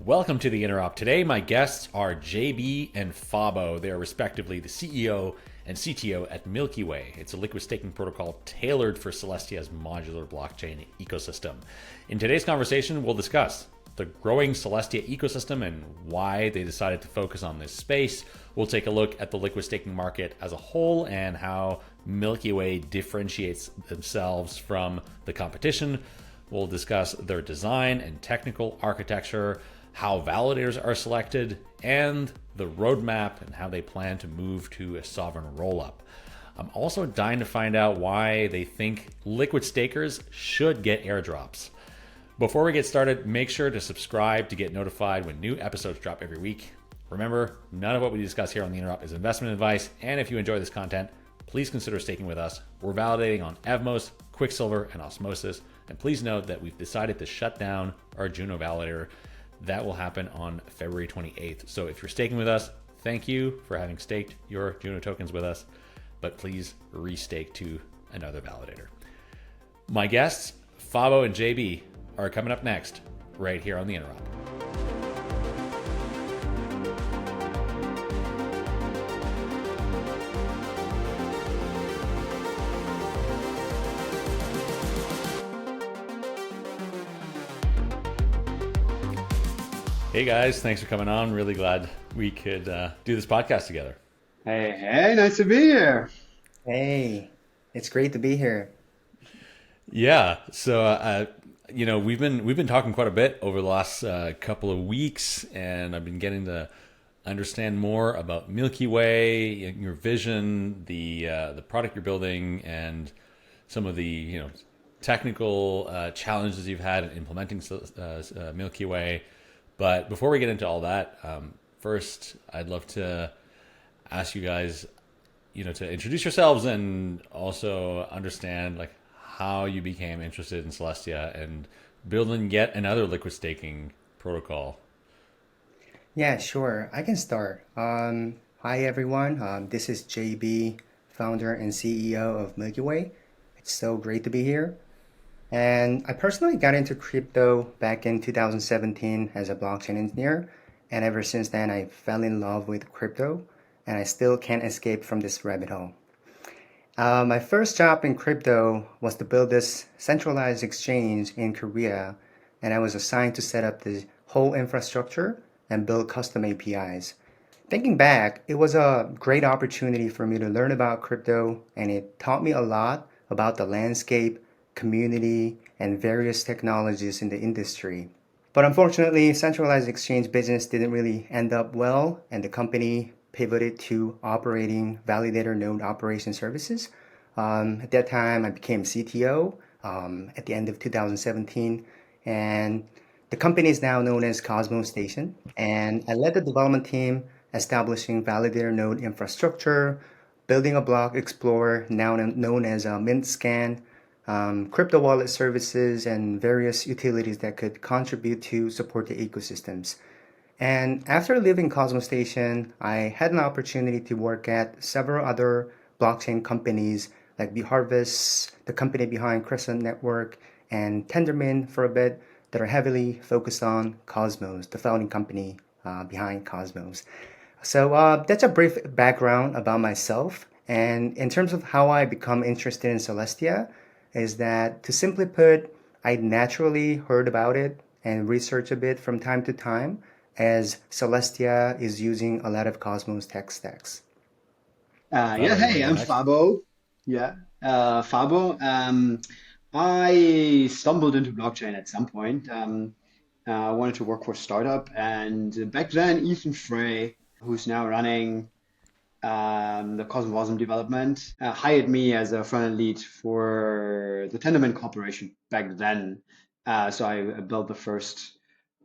Welcome to the Interop. Today, my guests are JB and Fabo. They are respectively the CEO and CTO at Milky Way. It's a liquid staking protocol tailored for Celestia's modular blockchain ecosystem. In today's conversation, we'll discuss the growing Celestia ecosystem and why they decided to focus on this space. We'll take a look at the liquid staking market as a whole and how Milky Way differentiates themselves from the competition. We'll discuss their design and technical architecture, how validators are selected, and the roadmap and how they plan to move to a sovereign rollup. I'm also dying to find out why they think liquid stakers should get airdrops. Before we get started, make sure to subscribe to get notified when new episodes drop every week. Remember, none of what we discuss here on the Interop is investment advice, and if you enjoy this content, please consider staking with us. We're validating on Evmos, Quicksilver, and Osmosis, and please note that we've decided to shut down our Juno validator. That will happen on February 28th. So if you're staking with us, thank you for having staked your Juno tokens with us, but please restake to another validator. My guests, Fabo and JB, are coming up next, right here on the Interop. Hey guys, thanks for coming on. Really glad we could do this podcast together. Hey, nice to be here. Hey, it's great to be here. Yeah, so we've been talking quite a bit over the last couple of weeks, and I've been getting to understand more about Milky Way, your vision, the product you're building, and some of the technical challenges you've had in implementing Milky Way. But before we get into all that, first, I'd love to ask you guys, to introduce yourselves and also understand how you became interested in Celestia and building yet another liquid staking protocol. Yeah, sure. I can start. Hi, everyone. This is JB, founder and CEO of Milky Way. It's so great to be here. And I personally got into crypto back in 2017 as a blockchain engineer. And ever since then, I fell in love with crypto, and I still can't escape from this rabbit hole. My first job in crypto was to build this centralized exchange in Korea, and I was assigned to set up the whole infrastructure and build custom APIs. Thinking back, it was a great opportunity for me to learn about crypto, and it taught me a lot about the landscape, community, and various technologies in the industry. But unfortunately, centralized exchange business didn't really end up well, and the company pivoted to operating validator node operation services. At that time, I became CTO at the end of 2017, and the company is now known as Cosmos Station. And I led the development team establishing validator node infrastructure, building a block explorer now known as MintScan, crypto wallet services, and various utilities that could contribute to support the ecosystems. And after leaving Cosmos Station, I had an opportunity to work at several other blockchain companies like Harvest, the company behind Crescent Network, and Tendermint for a bit, that are heavily focused on Cosmos, the founding company behind Cosmos. So that's a brief background about myself. And in terms of how I become interested in Celestia, is that, to simply put, I naturally heard about it and researched a bit from time to time, as Celestia is using a lot of Cosmos tech stacks. Fabo, you want to go I'm next? Fabo. Fabo. I stumbled into blockchain at some point. I wanted to work for a startup, and back then, Ethan Frey, who's now running the Cosmos development, hired me as a front-end lead for the Tendermint Corporation back then. So I built the first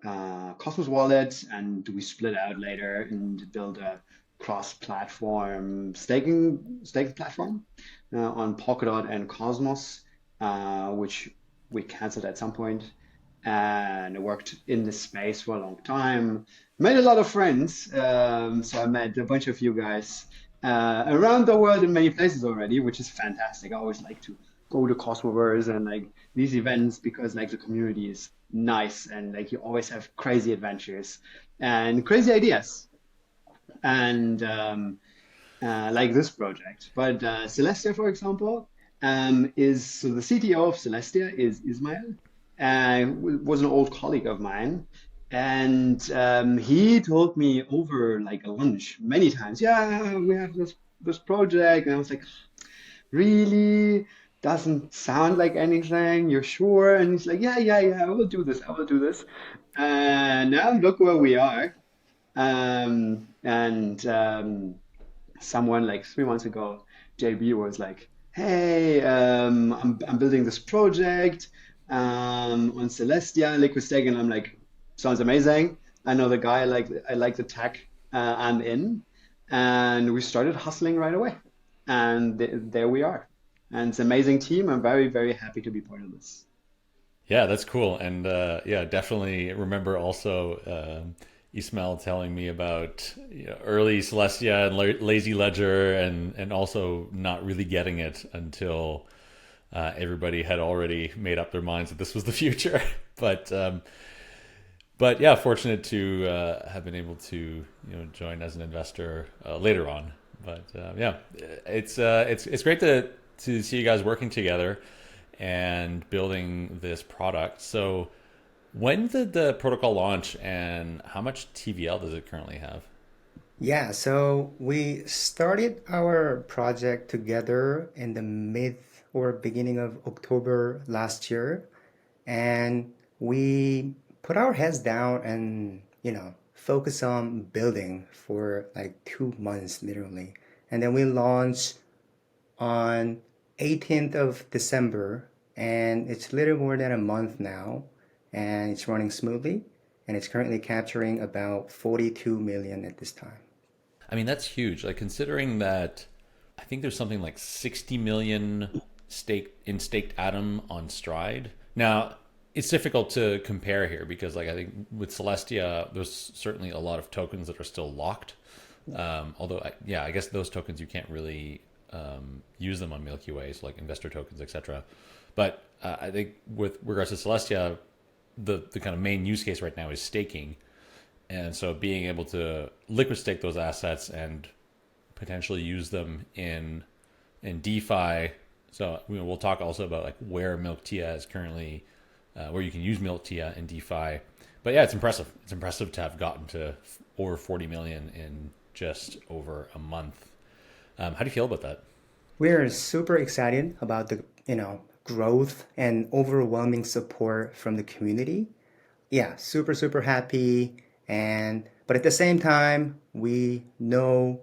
Cosmos wallet, and we split out later and built a cross-platform staking platform on Polkadot and Cosmos, which we canceled at some point. And I worked in this space for a long time. Made a lot of friends. So I met a bunch of you guys around the world in many places already, which is fantastic. I always like to go to Cosmoverse and these events because the community is nice, and like you always have crazy adventures and crazy ideas, and like this project. But Celestia, for example, is so the CTO of Celestia is Ismail, was an old colleague of mine, and he told me over like a lunch many times, yeah, we have this project, and I was like, really? Doesn't sound like anything. You're sure? And he's like, yeah, yeah, yeah, I will do this. I will do this. And now look where we are. And someone like 3 months ago, JB was like, "Hey, I'm building this project on Celestia, liquid stake," and I'm like, "Sounds amazing. I know the guy. I like the tech. I'm in." And we started hustling right away, and there we are. And it's an amazing team. I'm very, very happy to be part of this. Yeah, that's cool. And yeah, definitely remember also Ismail telling me about early Celestia and Lazy Ledger, and also not really getting it until everybody had already made up their minds that this was the future. But yeah, fortunate to have been able to join as an investor later on. But yeah, it's great to see you guys working together and building this product. So when did the protocol launch, and how much TVL does it currently have? Yeah, so we started our project together in the mid or beginning of October last year, and we put our heads down and, focus on building for like 2 months literally. And then we launched on 18th of December, and it's a little more than a month now, and it's running smoothly, and it's currently capturing about 42 million at this time. I mean, that's huge. Like considering that, I think there's something like 60 million staked Atom on Stride. Now, it's difficult to compare here because, like, I think with Celestia, there's certainly a lot of tokens that are still locked. Although, yeah, I guess those tokens you can't really use them on Milky Way, so like investor tokens, etc. But I think with regards to Celestia, the kind of main use case right now is staking. And so being able to liquid stake those assets and potentially use them in DeFi. So we'll talk also about like where milkTIA is currently, where you can use milkTIA in DeFi. But yeah, it's impressive. It's impressive to have gotten to over 40 million in just over a month. How do you feel about that? We're super excited about the, growth and overwhelming support from the community. Yeah, super, super happy. And but at the same time, we know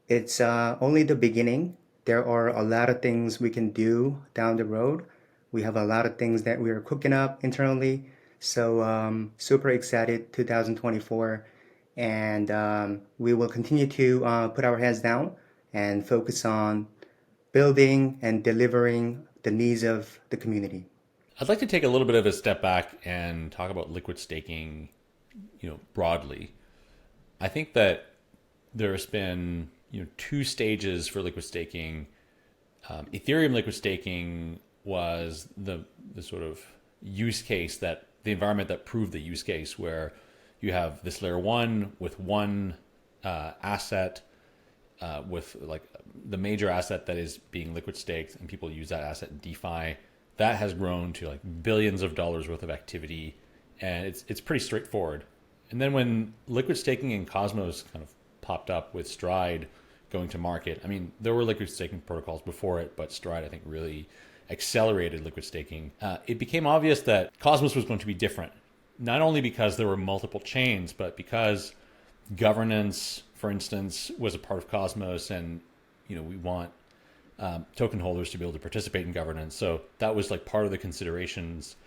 it's only the beginning. There are a lot of things we can do down the road. We have a lot of things that we are cooking up internally. So super excited 2024. And we will continue to put our heads down and focus on building and delivering the needs of the community. I'd like to take a little bit of a step back and talk about liquid staking, broadly. I think that there's been, two stages for liquid staking. Ethereum liquid staking was the sort of use case, that the environment that proved the use case, where you have this layer one with one asset, with like the major asset that is being liquid staked, and people use that asset in DeFi. That has grown to like billions of dollars worth of activity, and it's pretty straightforward. And then when liquid staking and Cosmos kind of popped up with Stride going to market, I mean, there were liquid staking protocols before it, but Stride, I think, really accelerated liquid staking. It became obvious that Cosmos was going to be different, not only because there were multiple chains, but because governance, for instance, was a part of Cosmos, and we want token holders to be able to participate in governance. So that was like part of the considerations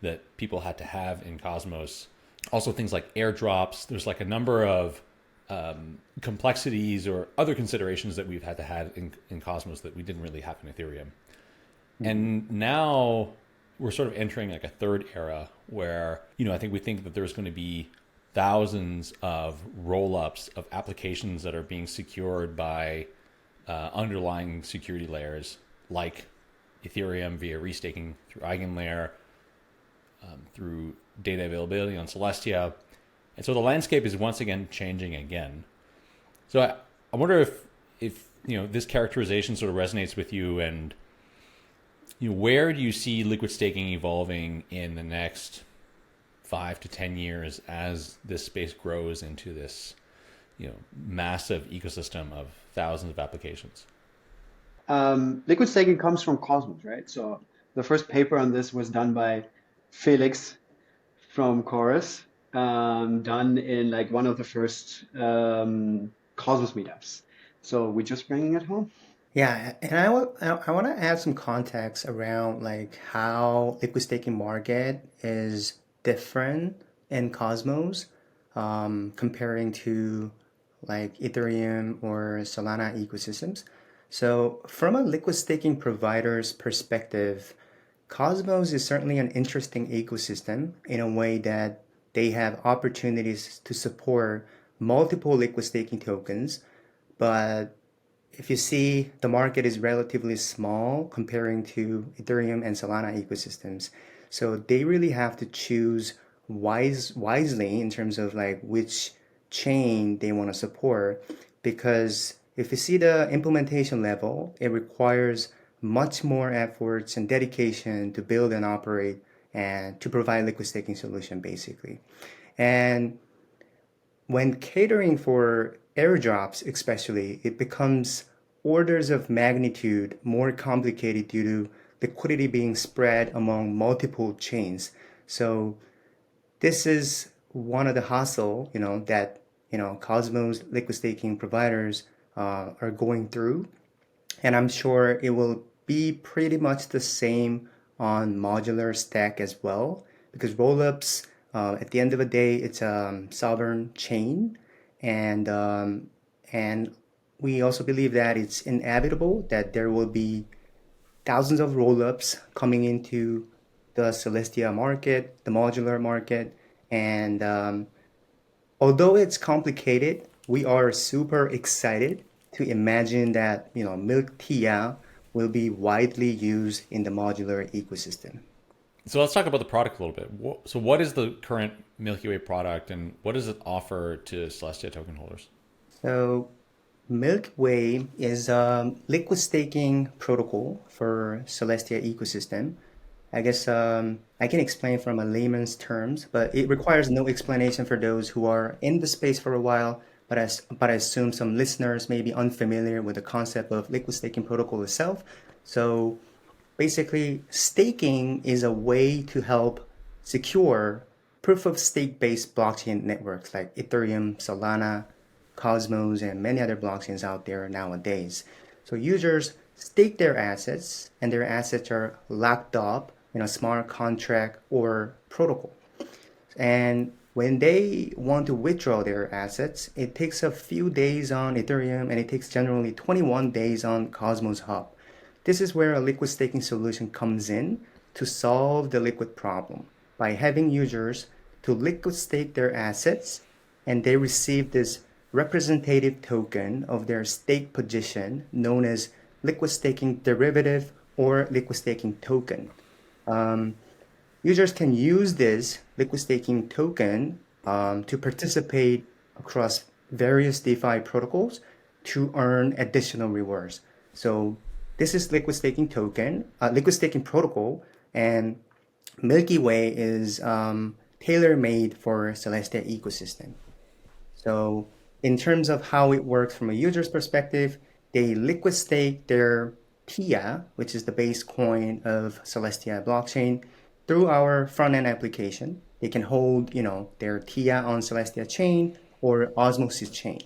that people had to have in Cosmos. Also things like airdrops. There's like a number of complexities or other considerations that we've had to have in Cosmos that we didn't really have in Ethereum. And now we're sort of entering like a third era where, I think we think that there's going to be thousands of roll-ups of applications that are being secured by underlying security layers like Ethereum via restaking through EigenLayer, through data availability on Celestia. And so the landscape is once again changing again. So I wonder if this characterization sort of resonates with you, and where do you see liquid staking evolving in the next 5 to 10 years as this space grows into this massive ecosystem of thousands of applications? Liquid staking comes from Cosmos, right? So the first paper on this was done by Felix from Chorus, done in like one of the first Cosmos meetups. So we're just bringing it home. Yeah, and I want to add some context around like how liquid staking market is different in Cosmos, comparing to like Ethereum or Solana ecosystems. So from a liquid staking provider's perspective, Cosmos is certainly an interesting ecosystem in a way that they have opportunities to support multiple liquid staking tokens, but if you see the market is relatively small comparing to Ethereum and Solana ecosystems. So they really have to choose wisely in terms of like which chain they want to support, because if you see the implementation level, it requires much more efforts and dedication to build and operate and to provide liquid staking solution basically. And when catering for airdrops, especially, it becomes orders of magnitude more complicated due to liquidity being spread among multiple chains. So this is one of the hustle, that Cosmos liquid staking providers are going through, and I'm sure it will be pretty much the same on modular stack as well, because rollups, at the end of the day, it's a sovereign chain, and we also believe that it's inevitable that there will be thousands of rollups coming into the Celestia market, the modular market, and although it's complicated, we are super excited to imagine that milkTIA will be widely used in the modular ecosystem. So let's talk about the product a little bit. So what is the current Milky Way product, and what does it offer to Celestia token holders? So MilkWay is a liquid staking protocol for Celestia ecosystem. I guess I can explain from a layman's terms, but it requires no explanation for those who are in the space for a while. But I assume some listeners may be unfamiliar with the concept of liquid staking protocol itself. So basically, staking is a way to help secure proof of stake based blockchain networks like Ethereum, Solana, Cosmos, and many other blockchains out there nowadays. So users stake their assets, and their assets are locked up in a smart contract or protocol. And when they want to withdraw their assets, it takes a few days on Ethereum, and it takes generally 21 days on Cosmos Hub. This is where a liquid staking solution comes in to solve the liquid problem by having users to liquid stake their assets, and they receive this representative token of their stake position known as liquid staking derivative or liquid staking token. Users can use this liquid staking token to participate across various DeFi protocols to earn additional rewards. So this is liquid staking token, liquid staking protocol, and Milky Way is tailor-made for Celestia ecosystem. So in terms of how it works from a user's perspective, they liquid stake their TIA, which is the base coin of Celestia blockchain, through our front-end application. They can hold, their TIA on Celestia chain or Osmosis chain.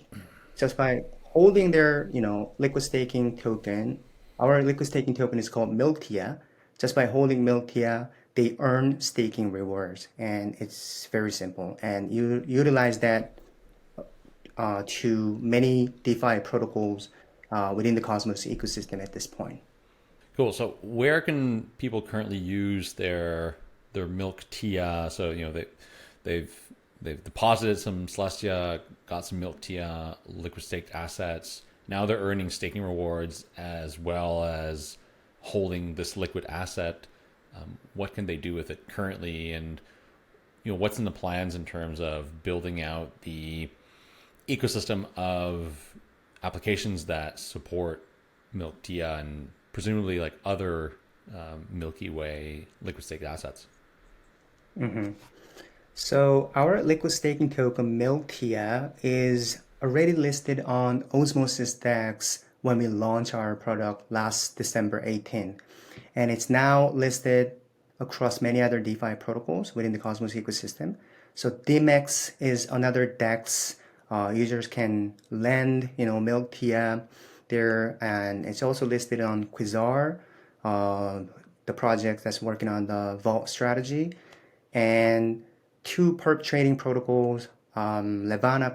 Just by holding their, liquid staking token, our liquid staking token is called milkTIA. Just by holding milkTIA, they earn staking rewards, and it's very simple. And you utilize that to many DeFi protocols within the Cosmos ecosystem at this point. Cool. So where can people currently use their milkTIA? So they've deposited some Celestia, got some milkTIA liquid staked assets. Now they're earning staking rewards as well as holding this liquid asset. What can they do with it currently, and what's in the plans in terms of building out the ecosystem of applications that support milkTIA and presumably like other Milky Way liquid staked assets. So our liquid staking token milkTIA is already listed on Osmosis DEX when we launched our product last December 18. And it's now listed across many other DeFi protocols within the Cosmos ecosystem. So DMX is another DEX. Users can lend, milkTIA there, and it's also listed on Quasar, the project that's working on the vault strategy, and two perp trading protocols, Levana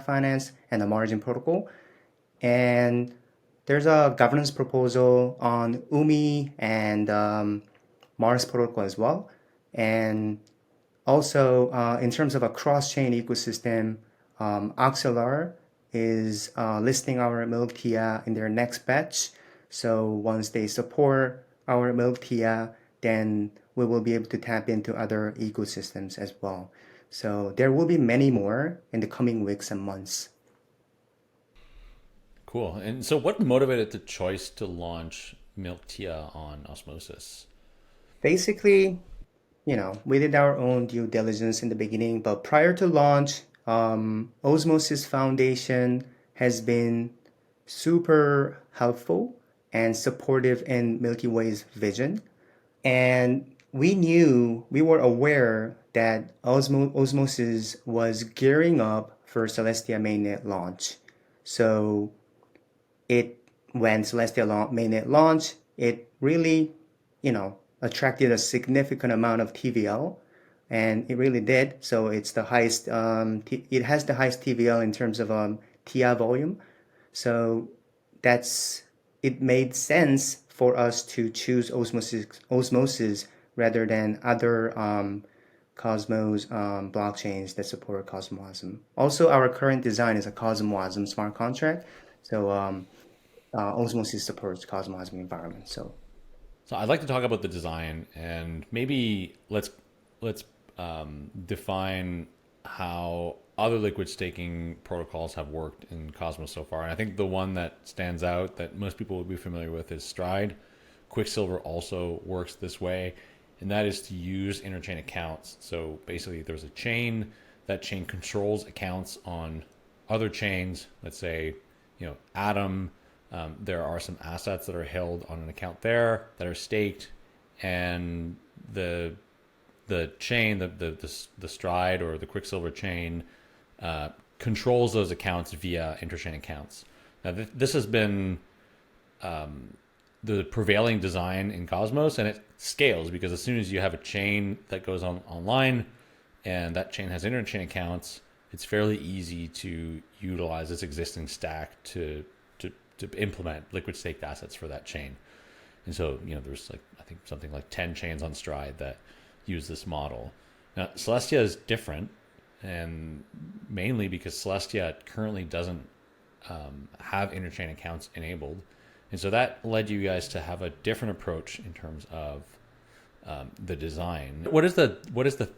Finance and the Margin Protocol. And there's a governance proposal on UMI and Mars Protocol as well. And also, in terms of a cross-chain ecosystem, Axelar is listing our milkTIA in their next batch. So once they support our milkTIA, then we will be able to tap into other ecosystems as well. So there will be many more in the coming weeks and months. Cool. And so what motivated the choice to launch milkTIA on Osmosis? Basically, we did our own due diligence in the beginning, but prior to launch, Osmosis Foundation has been super helpful and supportive in Milky Way's vision. And we were aware that Osmosis was gearing up for Celestia mainnet launch. So when Celestia mainnet launched, it really, attracted a significant amount of TVL, and it really did. So it's the highest, it has the highest TVL in terms of TIA volume. So it made sense for us to choose Osmosis rather than other Cosmos blockchains that support Cosmosm. Also, our current design is a Cosmosm smart contract. So Osmosis supports Cosmosm environment. So I'd like to talk about the design, and maybe let's define how other liquid staking protocols have worked in Cosmos so far. And I think the one that stands out that most people would be familiar with is Stride. Quicksilver also works this way, and that is to use interchain accounts. So basically there's a chain, that chain controls accounts on other chains. Let's say, Atom, there are some assets that are held on an account there that are staked, and the chain, the Stride or the Quicksilver chain, controls those accounts via interchain accounts. Now, this has been the prevailing design in Cosmos, and it scales because as soon as you have a chain that goes online and that chain has interchain accounts, it's fairly easy to utilize its existing stack to implement liquid staked assets for that chain. And so, there's I think something like 10 chains on Stride that use this model. Now, Celestia is different, and mainly because Celestia currently doesn't have interchain accounts enabled. And so that led you guys to have a different approach in terms of the design. What is the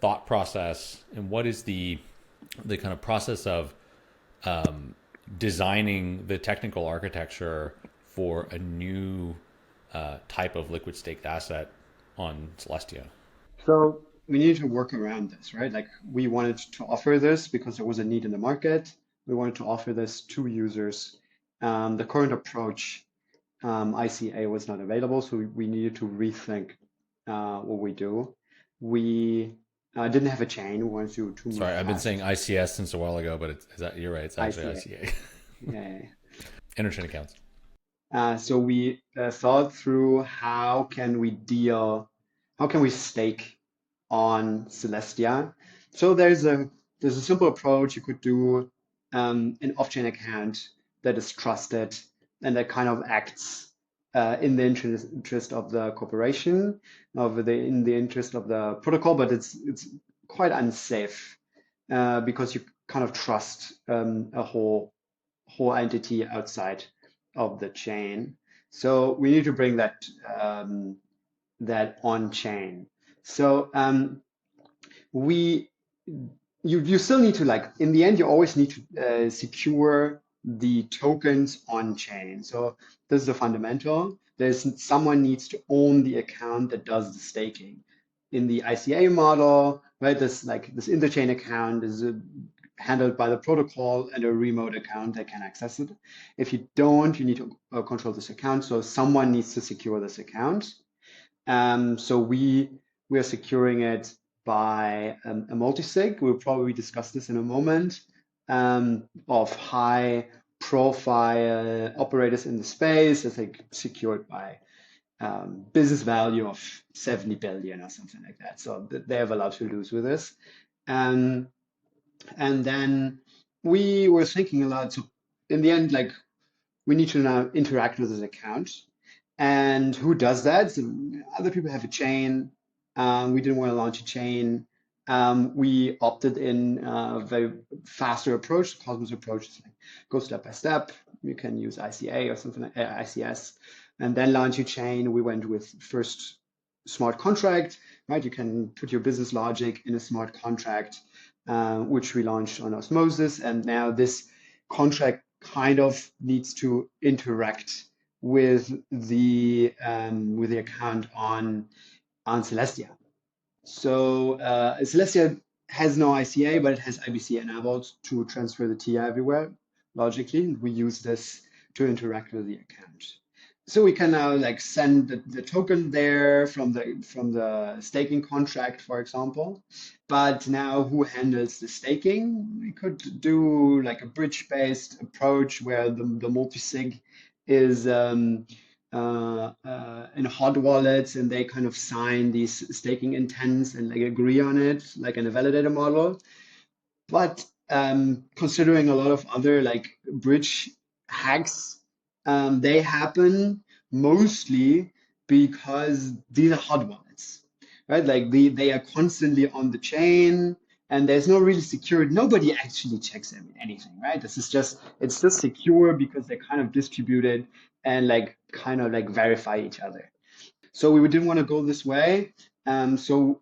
thought process, and what is the kind of process of designing the technical architecture for a new type of liquid staked asset on Celestia? So we need to work around this, right? Like we wanted to offer this because there was a need in the market. We wanted to offer this to users. The current approach, ICA, was not available, so we needed to rethink what we do. We didn't have a chain. We wanted to move Sorry, I've been fast. saying ICS since a while ago, but you're right. It's actually ICA. Yeah. Interchain accounts. So we thought through how can we stake on Celestia. So there's a simple approach. You could do an off-chain account that is trusted and that kind of acts in the interest of the corporation, in the interest of the protocol, but it's quite unsafe because you kind of trust a whole entity outside of the chain. So we need to bring that that on chain. So you still need to, like, in the end you always need to secure the tokens on chain. So this is a fundamental. There's someone needs to own the account that does the staking. In the ICA model, right, this interchain account is handled by the protocol and a remote account that can access it. If you don't, you need to control this account. So someone needs to secure this account. So we are securing it by a multisig. We'll probably discuss this in a moment, of high profile operators in the space. It's like secured by business value of 70 billion or something like that. So they have a lot to lose with this. And then we were thinking a lot. So in the end, like, we need to now interact with this account. And who does that? So other people have a chain. We didn't want to launch a chain. We opted in a very faster approach. The Cosmos approach is like go step by step. You can use ICA or something like ICS, and then launch your chain. We went with first smart contract, right? You can put your business logic in a smart contract, which we launched on Osmosis, and now this contract kind of needs to interact with the account on Celestia. So Celestia has no ICA, but it has IBC enabled to transfer the TIA everywhere logically. And we use this to interact with the account. So we can now, like, send the token there from the staking contract, for example. But now who handles the staking? We could do like a bridge-based approach where the multisig is in hot wallets, and they kind of sign these staking intents and like agree on it, like in a validator model. But considering a lot of other like bridge hacks, they happen mostly because these are hot wallets, right? Like they are constantly on the chain, and there's no really security. Nobody actually checks anything, right? It's just secure because they're kind of distributed and like kind of like verify each other. So we didn't want to go this way. So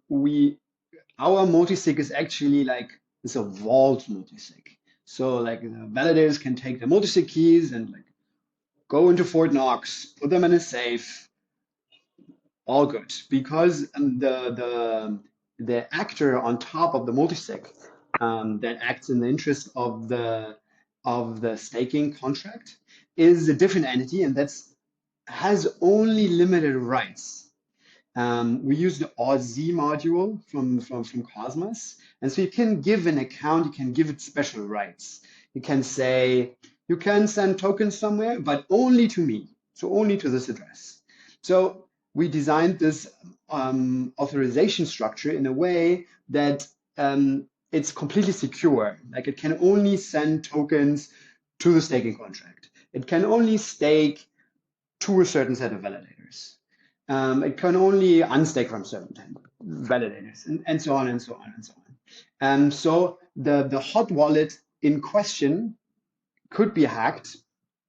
our multisig is actually like it's a vault multisig. So like the validators can take the multisig keys and like go into Fort Knox, put them in a safe, all good. Because the actor on top of the multisig that acts in the interest of the staking contract is a different entity, and that's has only limited rights. We use the OZ module from Cosmos. And so you can give an account, you can give it special rights. You can say, you can send tokens somewhere, but only to me. So only to this address. So we designed this authorization structure in a way that it's completely secure. Like it can only send tokens to the staking contract. It can only stake to a certain set of validators. It can only unstake from certain validators, and so on and so on and so on. So the hot wallet in question could be hacked.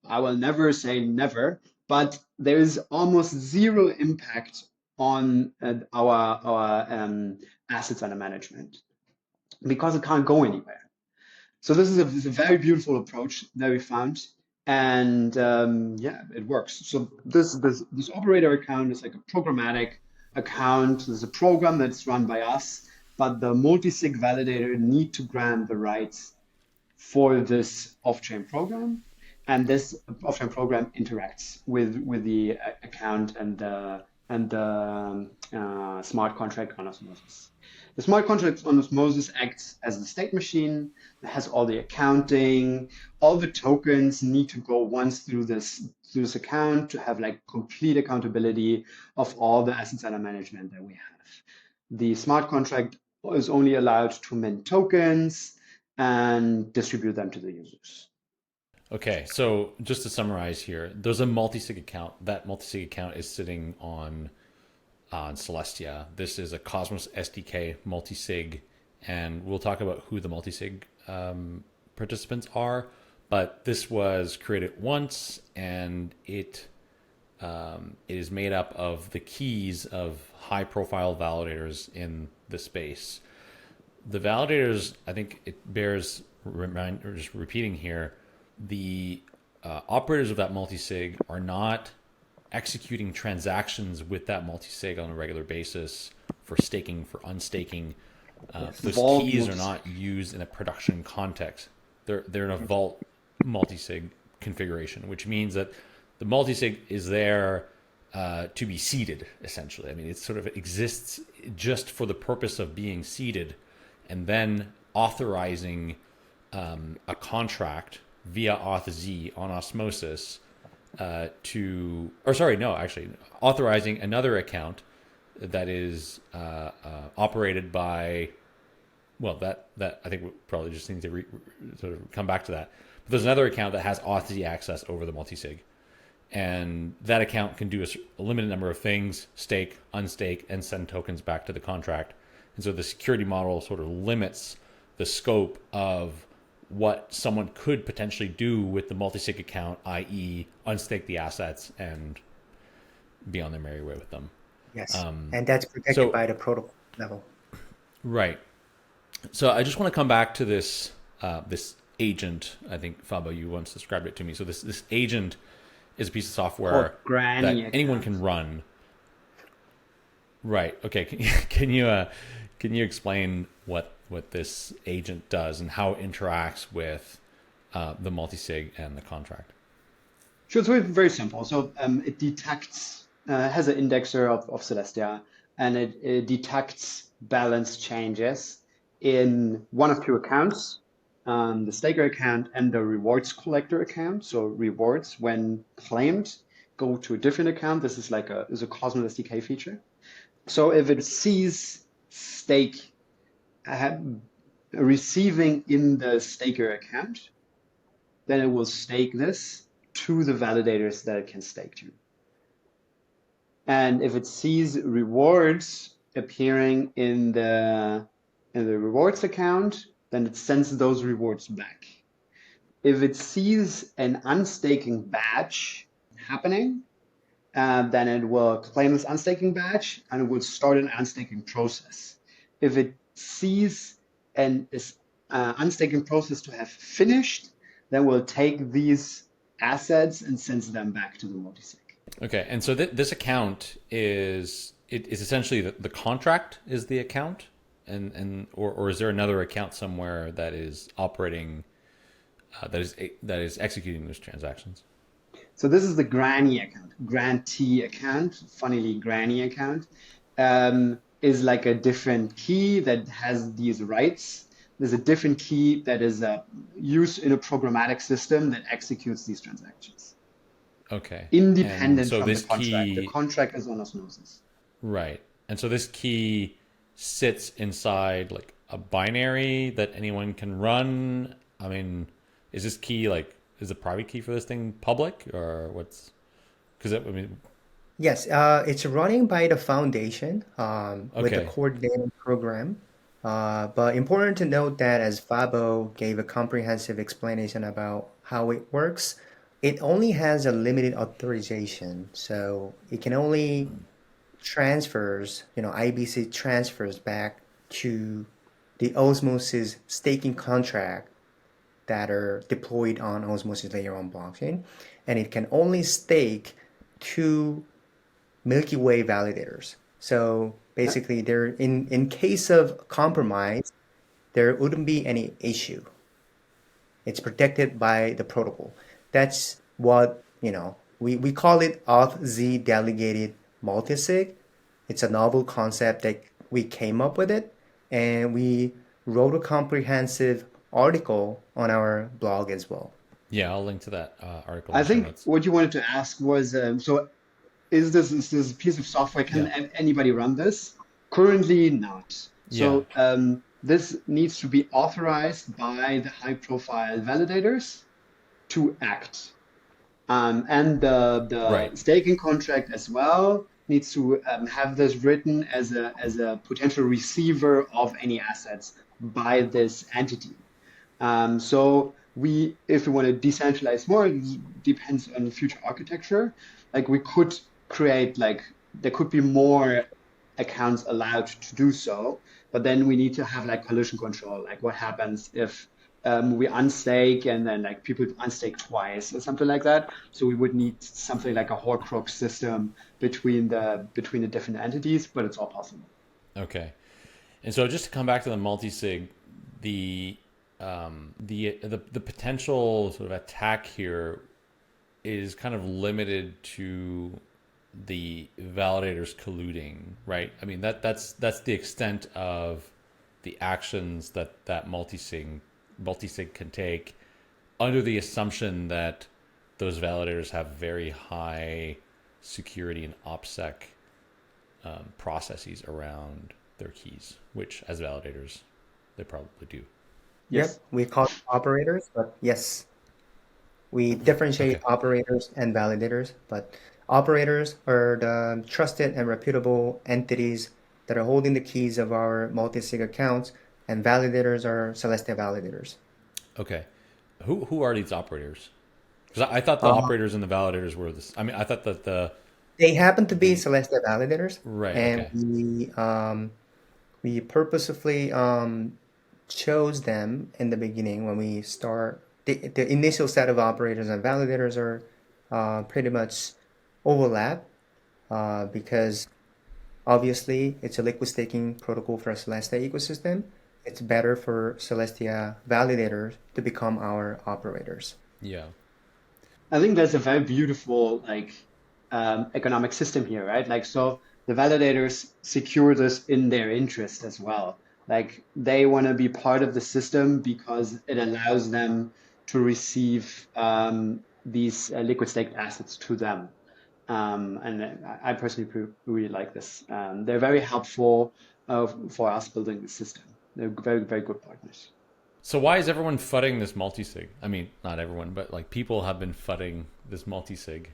I will never say never, but there is almost zero impact on our assets under management because it can't go anywhere. So this is a very beautiful approach that we found. And yeah, it works. So this operator account is like a programmatic account. There's a program that's run by us, but the multisig validator need to grant the rights for this off-chain program, and this off-chain program interacts with the account and the smart contract on Osmosis. The smart contract on Osmosis acts as the state machine. It has all the accounting. All the tokens need to go once through this account to have like complete accountability of all the assets under management that we have. The smart contract is only allowed to mint tokens and distribute them to the users. Okay, so just to summarize here, there's a multisig account. That multisig account is sitting on Celestia. This is a Cosmos SDK multisig, and we'll talk about who the multisig participants are. But this was created once, and it it is made up of the keys of high-profile validators in the space. The validators, I think it bears just repeating here, the operators of that multisig are not executing transactions with that multisig on a regular basis for staking, for unstaking. Those keys are not used in a production context. They're in a vault multisig configuration, which means that the multisig is there to be seeded, essentially. I mean, it sort of exists just for the purpose of being seeded and then authorizing a contract via auth-z on Osmosis authorizing another account that is operated by, well, that I think we probably just need to sort of come back to that. But there's another account that has auth-z access over the multisig. And that account can do a limited number of things: stake, unstake, and send tokens back to the contract. And so the security model sort of limits the scope of what someone could potentially do with the multisig account, i.e. unstake the assets and be on their merry way with them. Yes, and that's protected by the protocol level. Right. So I just want to come back to this agent. I think, Fabo, you once described it to me. So this agent is a piece of software that anyone can run. Right. Okay. Can you explain what this agent does and how it interacts with the multisig and the contract? Sure. So it's very simple. So it detects, has an indexer of Celestia, and it detects balance changes in one of two accounts, the staker account and the rewards collector account. So rewards, when claimed, go to a different account. This is like a Cosmos SDK feature. So if it sees stake receiving in the staker account, then it will stake this to the validators that it can stake to. And if it sees rewards appearing in the rewards account, then it sends those rewards back. If it sees an unstaking batch happening, then it will claim this unstaking batch and it will start an unstaking process. If it sees this unstaking process to have finished, then we'll take these assets and sends them back to the multisig. Okay, and so this account is essentially the contract is the account, or is there another account somewhere that is operating that is executing those transactions? So this is the granny account, grantee account. Funnily, granny account is like a different key that has these rights. There's a different key that is used in a programmatic system that executes these transactions. Okay. Independent from the contract. Key... The contract is on Osmosis. Right. And so this key sits inside like a binary that anyone can run. I mean, is this key is the private key for this thing public, or what's? Because I mean. Yes, it's running by the foundation with the coordinating program. But important to note that as Fabo gave a comprehensive explanation about how it works, it only has a limited authorization. So it can only transfers, IBC transfers back to the Osmosis staking contract that are deployed on Osmosis layer 1 blockchain. And it can only stake to Milky Way validators. So basically, there in case of compromise, there wouldn't be any issue. It's protected by the protocol. That's what, we call it auth-z delegated multisig. It's a novel concept that we came up with it, and we wrote a comprehensive article on our blog as well. Yeah, I'll link to that article. I think what you wanted to ask was, is this piece of software, can anybody run this? Currently not. So this needs to be authorized by the high-profile validators to act. And the staking contract as well needs to have this written as a potential receiver of any assets by this entity. So if we want to decentralize more, it depends on future architecture. Like we could create like there could be more accounts allowed to do so, but then we need to have like collision control. Like what happens if we unstake and then like people unstake twice or something like that. So we would need something like a Horcrux system between the different entities, but it's all possible. Okay. And so just to come back to the multisig, the the potential sort of attack here is kind of limited to the validators colluding, right? I mean that's the extent of the actions that multisig can take under the assumption that those validators have very high security and OPSEC processes around their keys, which as validators they probably do. Yep, Yes. we call them operators, but yes, we differentiate Okay. operators and validators, but operators are the trusted and reputable entities that are holding the keys of our multi-sig accounts, and validators are Celestia validators. Okay. Who are these operators? Because I thought the Uh, operators and the validators were this. I mean, I thought that they happen to be the Celestia validators, right. and Okay. we purposefully chose them in the beginning when we start. The initial set of operators and validators are pretty much overlap because obviously it's a liquid staking protocol for a Celestia ecosystem. It's better for Celestia validators to become our operators. Yeah. I think there's a very beautiful economic system here, right? Like so the validators secure this in their interest as well. Like they want to be part of the system because it allows them to receive these liquid staked assets to them. And I personally really like this. They're very helpful for us building the system. They're very, very good partners. So why is everyone fudding this multisig? I mean, not everyone, but like people have been fudding this multisig,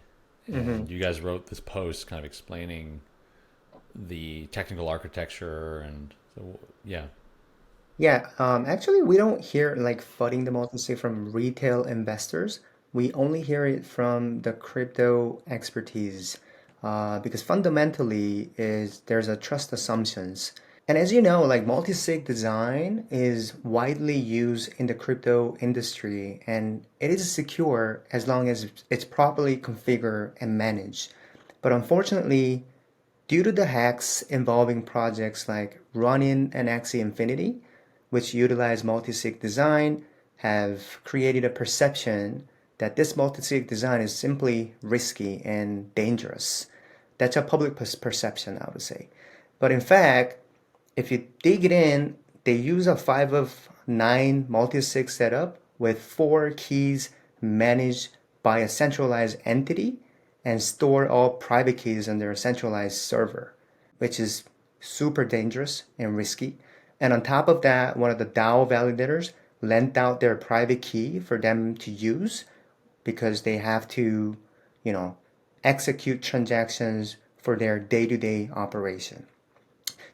Mm-hmm. and you guys wrote this post kind of explaining the technical architecture and so yeah. Yeah, actually, we don't hear like flooding the multi-sig from retail investors. We only hear it from the crypto expertise, because fundamentally is there's a trust assumptions. And as you know, like multi-sig design is widely used in the crypto industry, and it is secure as long as it's properly configured and managed. But unfortunately, due to the hacks involving projects like Ronin and Axie Infinity, which utilize multisig design, have created a perception that this multisig design is simply risky and dangerous. That's a public perception, I would say. But in fact, if you dig it in, they use a 5 of 9 multisig setup with 4 keys managed by a centralized entity and store all private keys on their centralized server, which is super dangerous and risky. And on top of that, one of the DAO validators lent out their private key for them to use because they have to, you know, execute transactions for their day-to-day operation.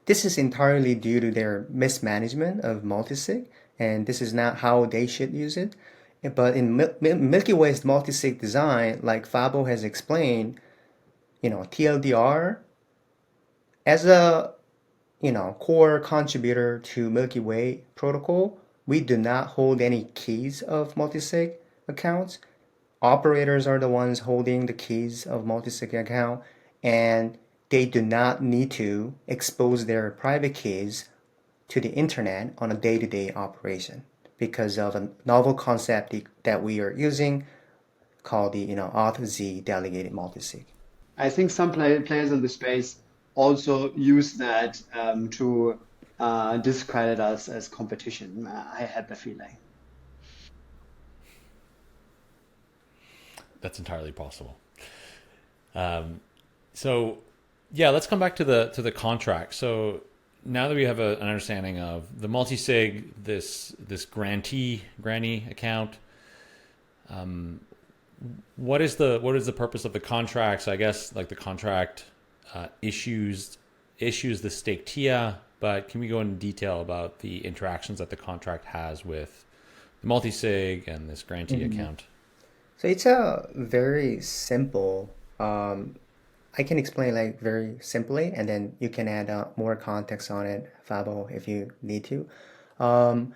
This is entirely due to their mismanagement of multisig, and this is not how they should use it. But in Milky Way's multisig design, like Fabo has explained, TLDR as a core contributor to Milky Way protocol, we do not hold any keys of multisig accounts. Operators are the ones holding the keys of multisig account, and they do not need to expose their private keys to the internet on a day-to-day operation because of a novel concept that we are using called the auth z delegated multisig. I think some players in the space also use that to discredit us as competition. I had the feeling. That's entirely possible. So yeah, let's come back to the contract. So now that we have an understanding of the multisig, this granny account, what is the purpose of the contract? So I guess like the contract issues the stake TIA, but can we go into detail about the interactions that the contract has with the multisig and this grantee account? So it's a very simple. I can explain like very simply, and then you can add more context on it, Fabo, if you need to. Um,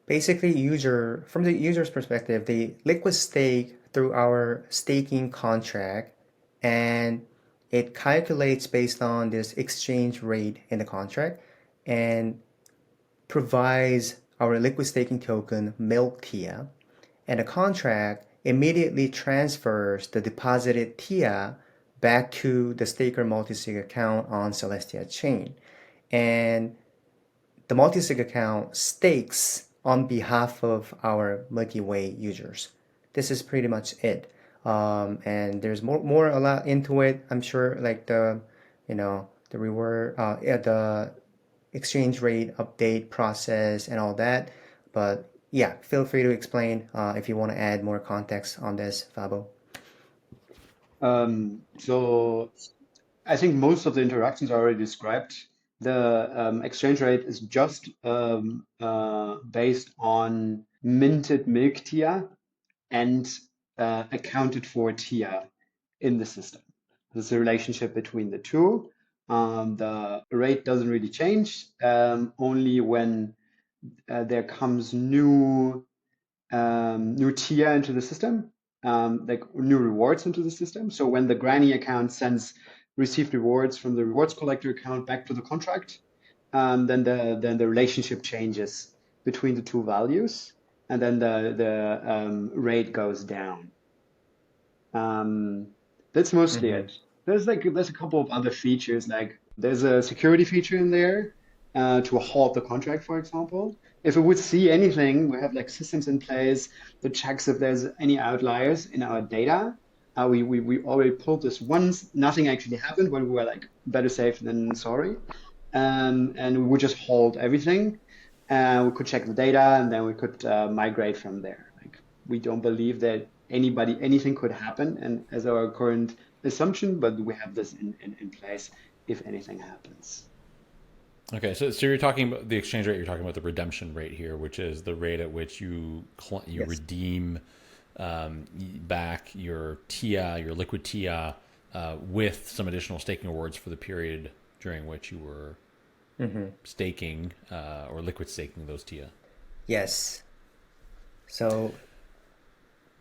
Basically, user from the user's perspective, they liquid stake through our staking contract, and it calculates based on this exchange rate in the contract, and provides our liquid staking token milkTIA, and the contract immediately transfers the deposited TIA back to the staker multisig account on Celestia chain. And the multisig account stakes on behalf of our Milky Way users. This is pretty much it. And there's more a lot into it. I'm sure like the reward, yeah, the exchange rate update process and all that. But yeah, feel free to explain if you want to add more context on this, Fabo. So I think most of the interactions are already described. The exchange rate is just based on minted milkTIA and accounted for TIA in the system. There's a relationship between the two. The rate doesn't really change, only when there comes new tier into the system, like new rewards into the system. So when the granny account sends received rewards from the rewards collector account back to the contract, then the relationship changes between the two values, and then the rate goes down. That's mostly Mm-hmm. it. There's a couple of other features, like there's a security feature in there to halt the contract, for example. If it would see anything, we have like systems in place that checks if there's any outliers in our data. We already pulled this once. Nothing actually happened, but we were like better safe than sorry. And we would just hold everything. We could check the data, and then we could migrate from there. Like we don't believe that anything could happen, and as our current assumption, but we have this in place if anything happens. Okay, so you're talking about the exchange rate. You're talking about the redemption rate here, which is the rate at which you Yes. redeem back your TIA, your liquid TIA, with some additional staking rewards for the period during which you were Mm-hmm. staking or liquid staking those TIA. Yes. So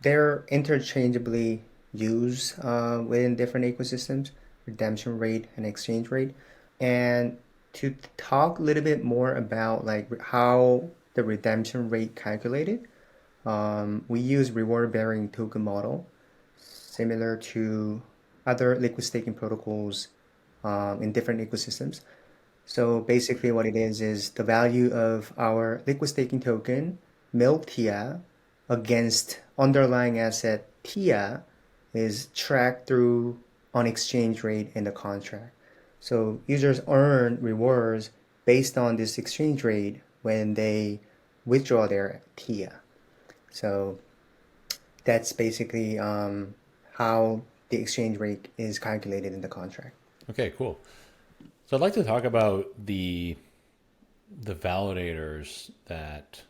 they're interchangeably used within different ecosystems, redemption rate and exchange rate. And to talk a little bit more about like how the redemption rate calculated, we use reward bearing token model similar to other liquid staking protocols in different ecosystems. So basically what it is the value of our liquid staking token, milkTIA, against underlying asset TIA is tracked through on exchange rate in the contract. So users earn rewards based on this exchange rate when they withdraw their TIA. So that's basically how the exchange rate is calculated in the contract. Okay, cool. So I'd like to talk about the validators that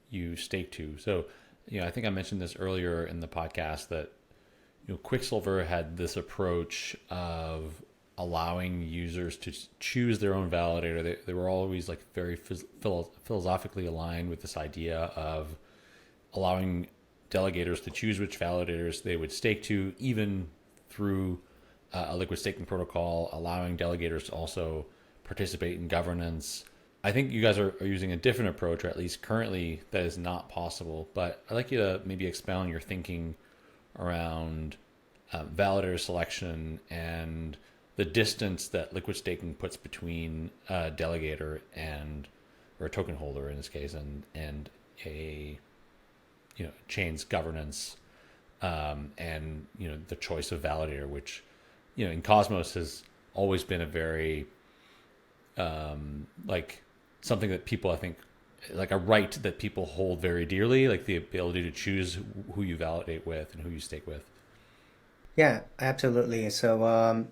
you stake to. So, I think I mentioned this earlier in the podcast that Quicksilver had this approach of allowing users to choose their own validator. They were always like very philosophically aligned with this idea of allowing delegators to choose which validators they would stake to, even through a liquid staking protocol, allowing delegators to also participate in governance. I think you guys are using a different approach, or at least currently that is not possible. But I'd like you to maybe expound your thinking around validator selection and the distance that liquid staking puts between a delegator and, or a token holder in this case, and a chain's governance, and the choice of validator, which in Cosmos has always been a very like something that people, I think, like a right that people hold very dearly, like the ability to choose who you validate with and who you stake with. Yeah, absolutely. So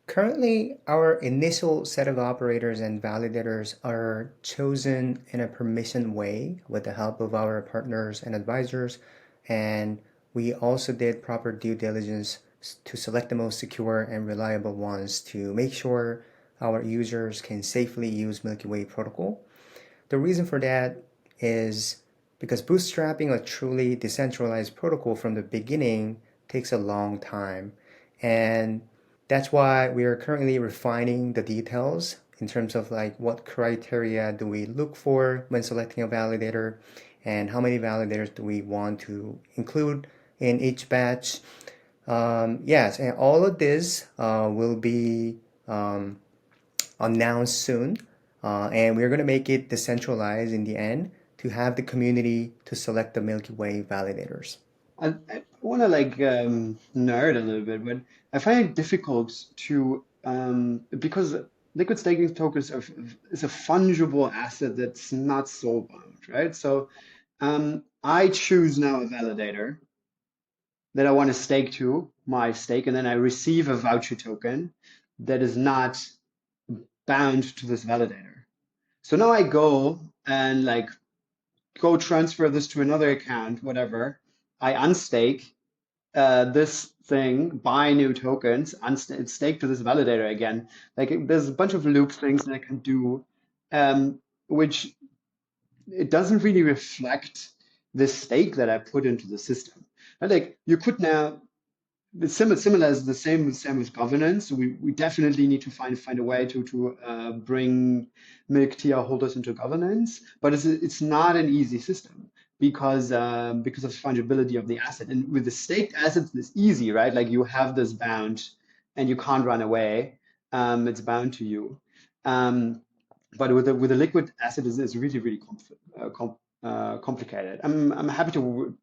Currently, our initial set of operators and validators are chosen in a permission way with the help of our partners and advisors. And we also did proper due diligence to select the most secure and reliable ones to make sure our users can safely use Milky Way protocol. The reason for that is because bootstrapping a truly decentralized protocol from the beginning takes a long time. And that's why we are currently refining the details in terms of like what criteria do we look for when selecting a validator and how many validators do we want to include in each batch. Yes, and all of this will be announced soon. And we're going to make it decentralized in the end to have the community to select the Milky Way validators. I want to like nerd a little bit, but I find it difficult to because liquid staking tokens is a fungible asset that's not soul bound, right? So I choose now a validator that I want to stake to my stake, and then I receive a voucher token that is not bound to this validator. So now I go and like go transfer this to another account, whatever. I unstake this thing, buy new tokens, stake to this validator again. Like there's a bunch of loop things that I can do, which it doesn't really reflect the stake that I put into the system. Right? Like you could now it's similar as the same with governance. We definitely need to find a way to bring milkTIA holders into governance, but it's not an easy system because of fungibility of the asset. And with the staked assets, it's easy, right? Like you have this bound, and you can't run away. It's bound to you. Um, but with a liquid asset, is really complicated. I'm happy to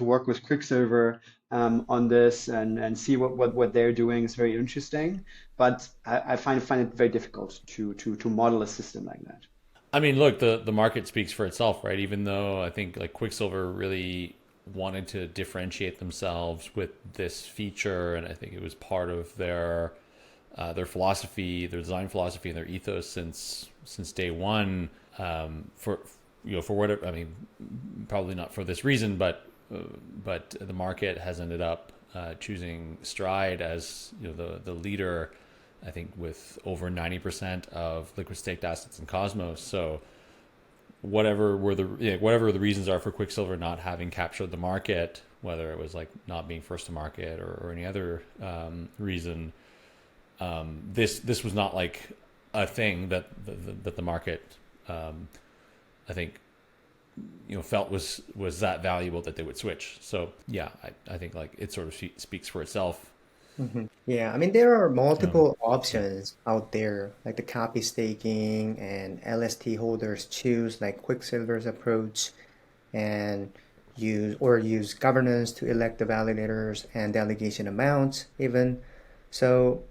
work with Quicksilver on this and see what they're doing is very interesting. But I find it very difficult to model a system like that. I mean, look, the market speaks for itself, right? Even though I think like Quicksilver really wanted to differentiate themselves with this feature, and I think it was part of their philosophy, their design philosophy, and their ethos since day one. For for whatever, I mean, probably not for this reason, but the market has ended up choosing Stride as the leader. I think with over 90% of liquid staked assets in Cosmos. So whatever the reasons are for Quicksilver not having captured the market, whether it was like not being first to market or any other reason, this was not like a thing that the market I think felt was that valuable that they would switch. So yeah, I think like it sort of speaks for itself. Yeah, I mean, there are Um, multiple yeah. options out there, like the copy staking and LST holders choose like Quicksilver's approach and use governance to elect the validators and delegation amounts even. So,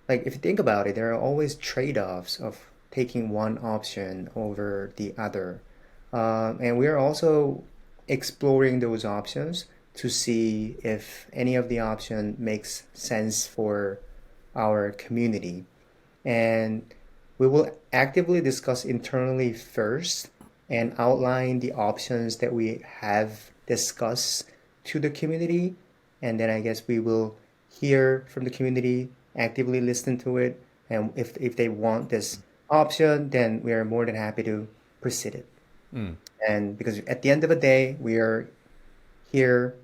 like if you think about it, there are always trade-offs of taking one option over the other. And we are also exploring those options to see if any of the option makes sense for our community. And we will actively discuss internally first and outline the options that we have discussed to the community. And then I guess we will hear from the community, actively listen to it. And if they want this option, then we are more than happy to proceed it. Mm. And because at the end of the day, we are here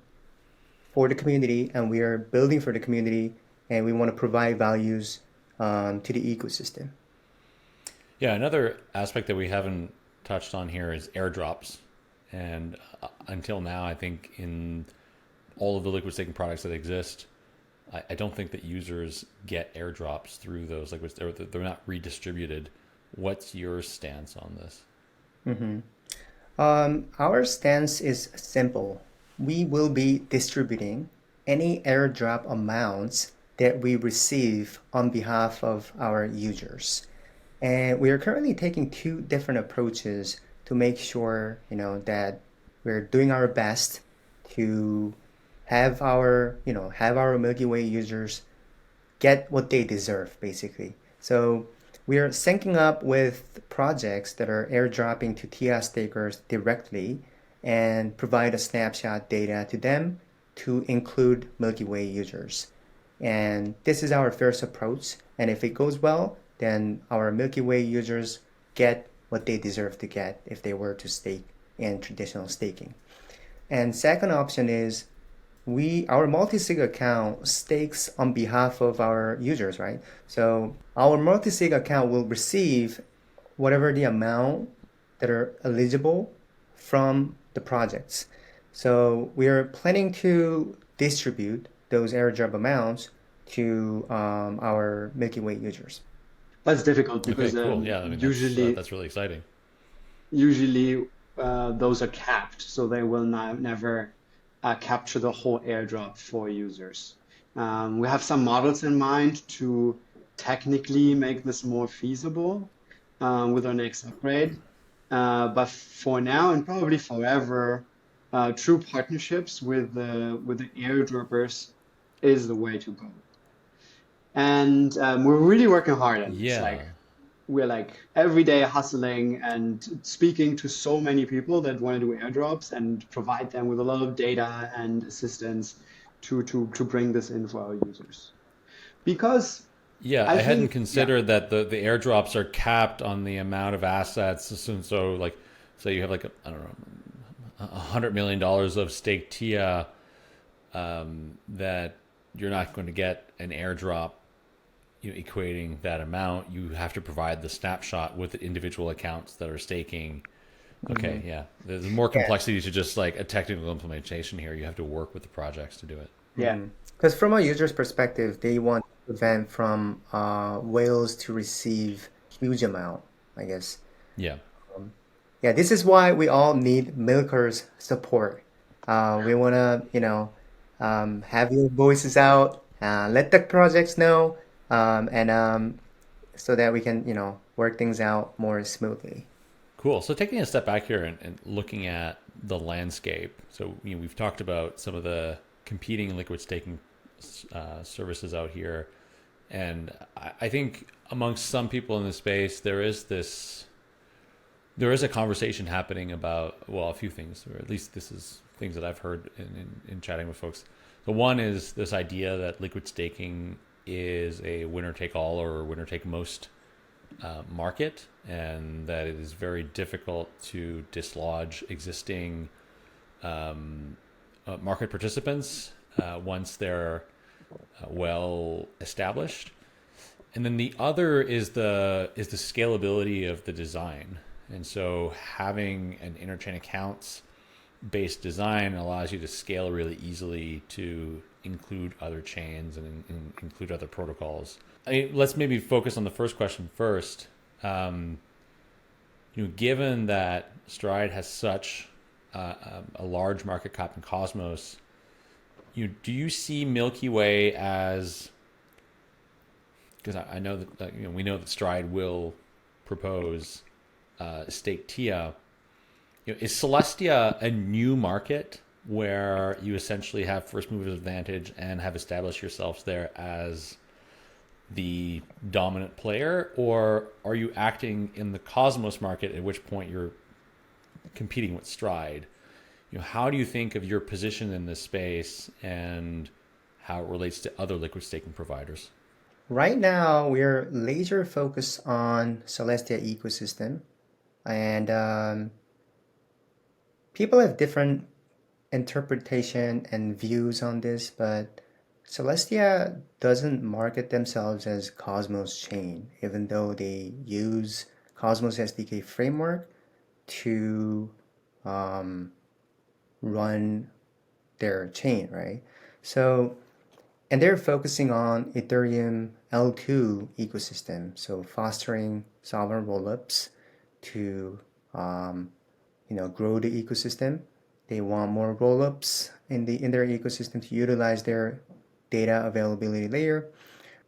for the community and we are building for the community and we want to provide values to the ecosystem. Yeah, another aspect that we haven't touched on here is airdrops. And until now, I think in all of the liquid staking products that exist, I don't think that users get airdrops through those liquids. They're not redistributed. What's your stance on this? Mhm. Our stance is simple. We will be distributing any airdrop amounts that we receive on behalf of our users. And we are currently taking two different approaches to make sure, that we're doing our best to have our Milky Way users get what they deserve, basically. So we are syncing up with projects that are airdropping to TIA stakers directly and provide a snapshot data to them to include Milky Way users. And this is our first approach. And if it goes well, then our Milky Way users get what they deserve to get if they were to stake in traditional staking. And second option is our multisig account stakes on behalf of our users, right? So our multisig account will receive whatever the amount that are eligible from the projects. So we are planning to distribute those airdrop amounts to our Milky Way users. That's difficult Okay, because cool. Yeah, I mean that's really exciting. usually those are capped, so they will never capture the whole airdrop for users. We have some models in mind to technically make this more feasible with our next upgrade. But for now and probably forever, true partnerships with the airdroppers is the way to go. And we're really working hard on this. Yeah. We're like every day hustling and speaking to so many people that want to do airdrops and provide them with a lot of data and assistance to bring this in for our users. Because Yeah, I I hadn't think, yeah, considered that the airdrops are capped on the amount of assets. So like, say you have like I don't know, $100 million of staked TIA, that you're not going to get an airdrop, equating that amount. You have to provide the snapshot with the individual accounts that are staking. Okay, yeah. There's more Yeah. complexity to just like a technical implementation here. You have to work with the projects to do it. yeah, Because from a user's perspective, they want to prevent from whales to receive huge amount, I guess. Yeah. Yeah, this is why we all need milkers' support. We want to, have your voices out, let the projects know, and so that we can, work things out more smoothly. Cool. So taking a step back here and looking at the landscape. So we've talked about some of the competing liquid staking services out here, and I think amongst some people in the space there is a conversation happening about, well, a few things, or at least this is things that I've heard in chatting with folks. So one is this idea that liquid staking is a winner take all or winner take most market, and that it is very difficult to dislodge existing market participants once they're well established. And then the other is the scalability of the design. And so having an interchain accounts based design allows you to scale really easily to include other chains and include other protocols. Let's maybe focus on the first question first. Given that Stride has such a large market cap in Cosmos, do you see Milky Way as, because I know that we know that Stride will propose stake TIA. Is Celestia a new market where you essentially have first movers advantage and have established yourselves there as the dominant player, or are you acting in the Cosmos market, at which point you're competing with Stride? How do you think of your position in this space and how it relates to other liquid staking providers? Right now, we're laser focused on Celestia ecosystem, and people have different interpretation and views on this, but Celestia doesn't market themselves as Cosmos chain, even though they use Cosmos SDK framework to run their chain, right? So, and they're focusing on Ethereum L2 ecosystem, so fostering sovereign rollups to grow the ecosystem. They want more rollups in their ecosystem to utilize their data availability layer.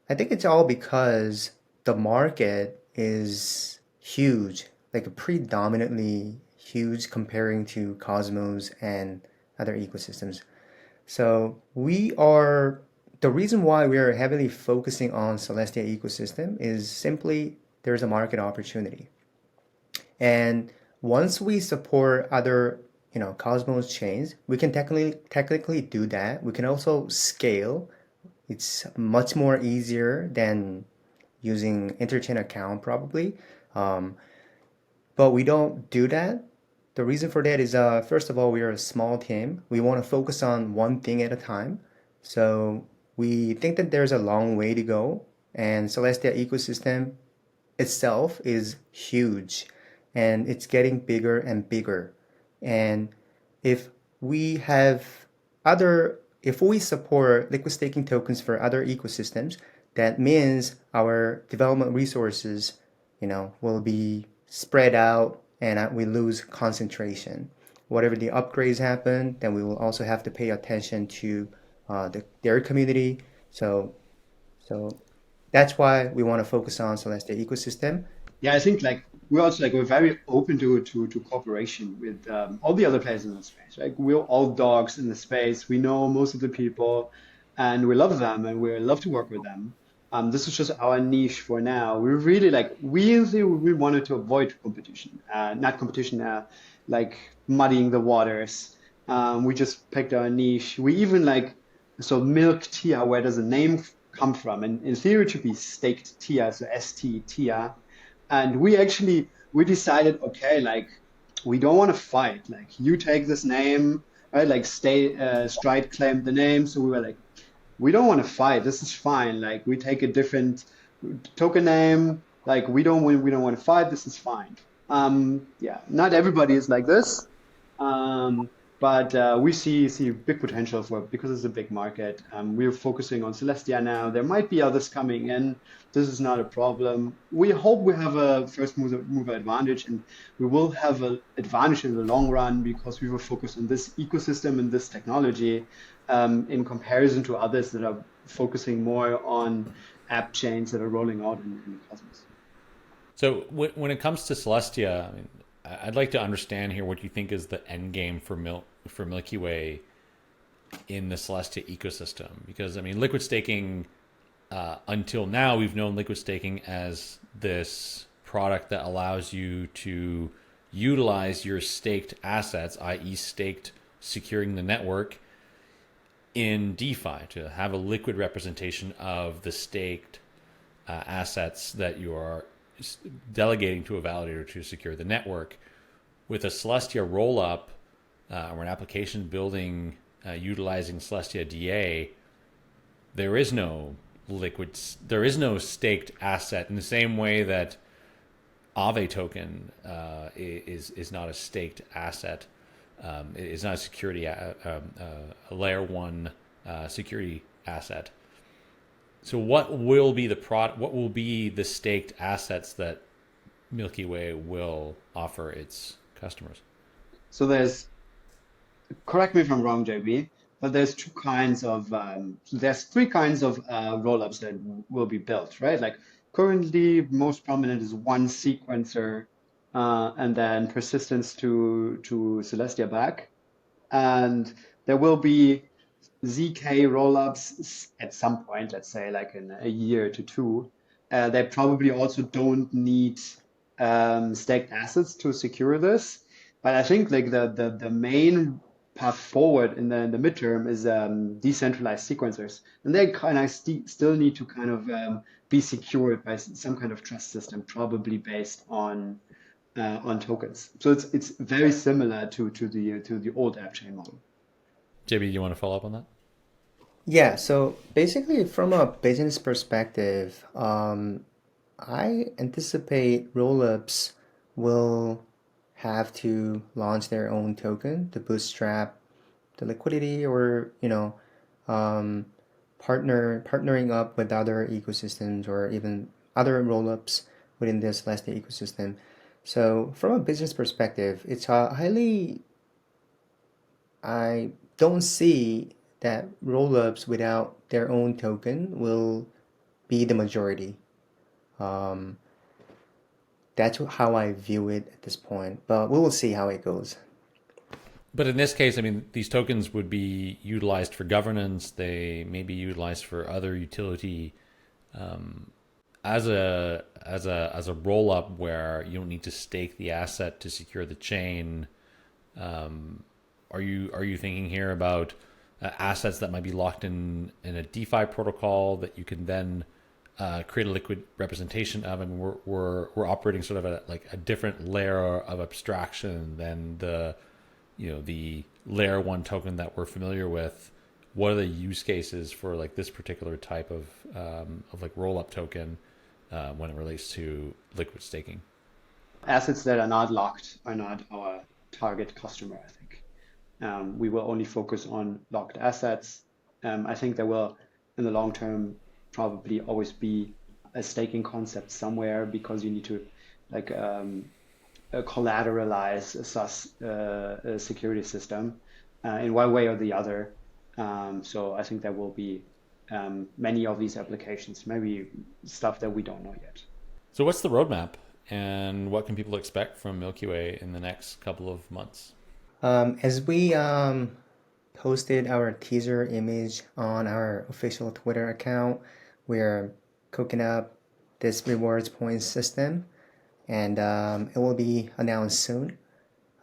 I think it's all because the market is huge, like a predominantly huge comparing to Cosmos and other ecosystems. So we are the reason why we are heavily focusing on Celestia ecosystem is simply there's a market opportunity. And once we support other, Cosmos chains, we can technically do that. We can also scale. It's much more easier than using interchain account probably. But we don't do that. The reason for that is, first of all, we are a small team. We want to focus on one thing at a time. So we think that there's a long way to go, and Celestia ecosystem itself is huge, and it's getting bigger and bigger. And if we have if we support liquid staking tokens for other ecosystems, that means our development resources, will be spread out, and we lose concentration. Whatever the upgrades happen, then we will also have to pay attention to their community. So that's why we want to focus on Celestia ecosystem. Yeah, I think like we're very open to cooperation with all the other players in the space. Like we're all dogs in the space. We know most of the people, and we love them, and we love to work with them. This is just our niche for now. We really we wanted to avoid competition, not competition, like muddying the waters. We just picked our niche. We even so milkTIA. Where does the name come from? And in theory, it should be staked TIA, so ST TIA. And we decided, okay, like we don't want to fight. Like you take this name, right? Like Stride claimed the name, so we were like, we don't want to fight. This is fine. Like we take a different token name. Like we don't want to fight. This is fine. Yeah, not everybody is like this. But we see big potential for it because it's a big market. We're focusing on Celestia now. There might be others coming in. This is not a problem. We hope we have a first mover advantage, and we will have an advantage in the long run because we will focus on this ecosystem and this technology in comparison to others that are focusing more on app chains that are rolling out in the Cosmos. So when it comes to Celestia, I mean, I'd like to understand here what you think is the end game for Milky Way in the Celestia ecosystem, because I mean, liquid staking. Until now, we've known liquid staking as this product that allows you to utilize your staked assets, i.e., staked securing the network, in DeFi to have a liquid representation of the staked assets that you are delegating to a validator to secure the network. With a Celestia rollup or an application building utilizing Celestia DA, there is no staked asset in the same way that Aave token is not a staked asset. It's not a security, a layer one security asset. So what will be the staked assets that Milky Way will offer its customers? So correct me if I'm wrong, JB, but there's three kinds of rollups that will be built, right? Like currently, most prominent is one sequencer, and then persistence to Celestia back, and there will be ZK rollups at some point, let's say like in a year to two. They probably also don't need staked assets to secure this. But I think like the main path forward in the midterm is decentralized sequencers, and they kind of still need to kind of be secured by some kind of trust system, probably based on tokens. So it's very similar to the old app chain model. JB, you want to follow up on that? Yeah, so basically, from a business perspective, I anticipate rollups will have to launch their own token to bootstrap the liquidity, or partnering up with other ecosystems or even other rollups within the Celestia ecosystem. So from a business perspective, it's I don't see that rollups without their own token will be the majority. Um, that's how I view it at this point, but we will see how it goes. But in this case, I mean, these tokens would be utilized for governance. They may be utilized for other utility, as a roll up where you don't need to stake the asset to secure the chain. Are you thinking here about assets that might be locked in a DeFi protocol that you can then create a liquid representation of? I mean, we're operating sort of a different layer of abstraction than the layer one token that we're familiar with. What are the use cases for like this particular type of like roll up token when it relates to liquid staking? Assets that are not locked are not our target customer, I think. We will only focus on locked assets. I think there will, in the long term, probably always be a staking concept somewhere, because you need to like collateralize a security system in one way or the other. So I think there will be many of these applications, maybe stuff that we don't know yet. So what's the roadmap, and what can people expect from Milky Way in the next couple of months? As we posted our teaser image on our official Twitter account, we're cooking up this rewards points system, and it will be announced soon.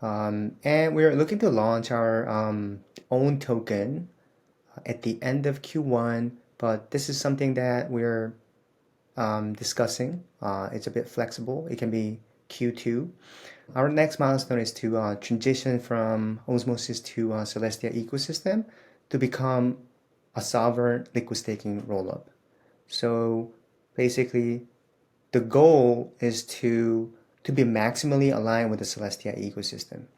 And we're looking to launch our own token at the end of Q1, but this is something that we're discussing. It's a bit flexible. It can be Q2. Our next milestone is to transition from Osmosis to Celestia ecosystem to become a sovereign liquid staking rollup. So basically, the goal is to be maximally aligned with the Celestia ecosystem.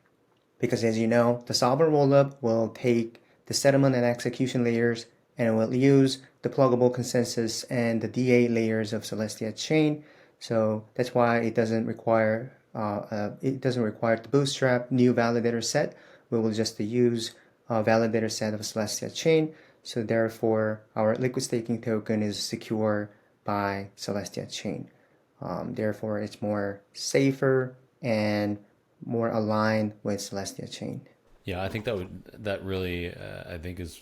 Because as you know, the sovereign rollup will take the settlement and execution layers, and it will use the pluggable consensus and the DA layers of Celestia chain. So that's why it doesn't require to bootstrap new validator set. We will just use a validator set of Celestia chain. So therefore, our liquid staking token is secure by Celestia chain. Therefore, it's more safer and more aligned with Celestia chain. Yeah, I think that really I think is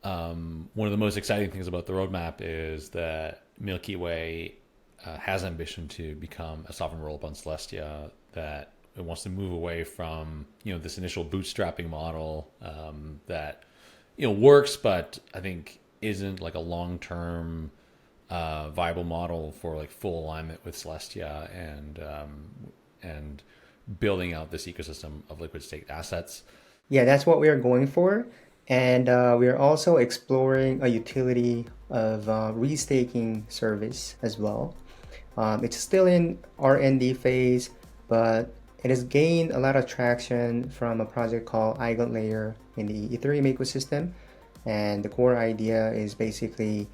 one of the most exciting things about the roadmap is that Milky Way has ambition to become a sovereign rollup on Celestia, that it wants to move away from this initial bootstrapping model that works, but I think isn't like a long-term viable model for like full alignment with Celestia and building out this ecosystem of liquid staked assets. Yeah, that's what we are going for. And we are also exploring a utility of restaking service as well. It's still in R&D phase, but it has gained a lot of traction from a project called EigenLayer in the Ethereum ecosystem. And the core idea is basically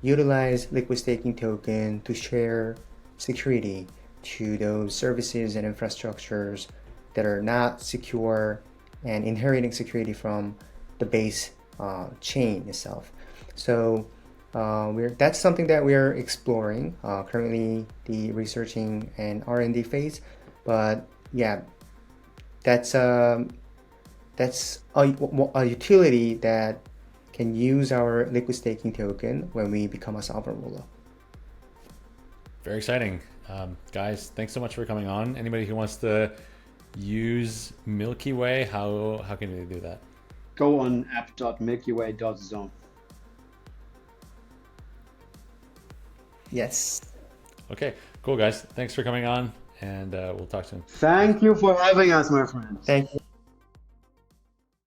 utilize liquid staking token to share security to those services and infrastructures that are not secure and inheriting security from the base chain itself. So that's something that we are exploring currently, the researching and R&D phase. But yeah, that's a utility that can use our liquid staking token when we become a sovereign rollup. Very exciting. Guys, thanks so much for coming on. Anybody who wants to use Milky Way, how can they do that? Go on app.milkyway.zone. Yes. Okay, cool guys. Thanks for coming on, and we'll talk soon. Thank you for having us, my friends. Thank you.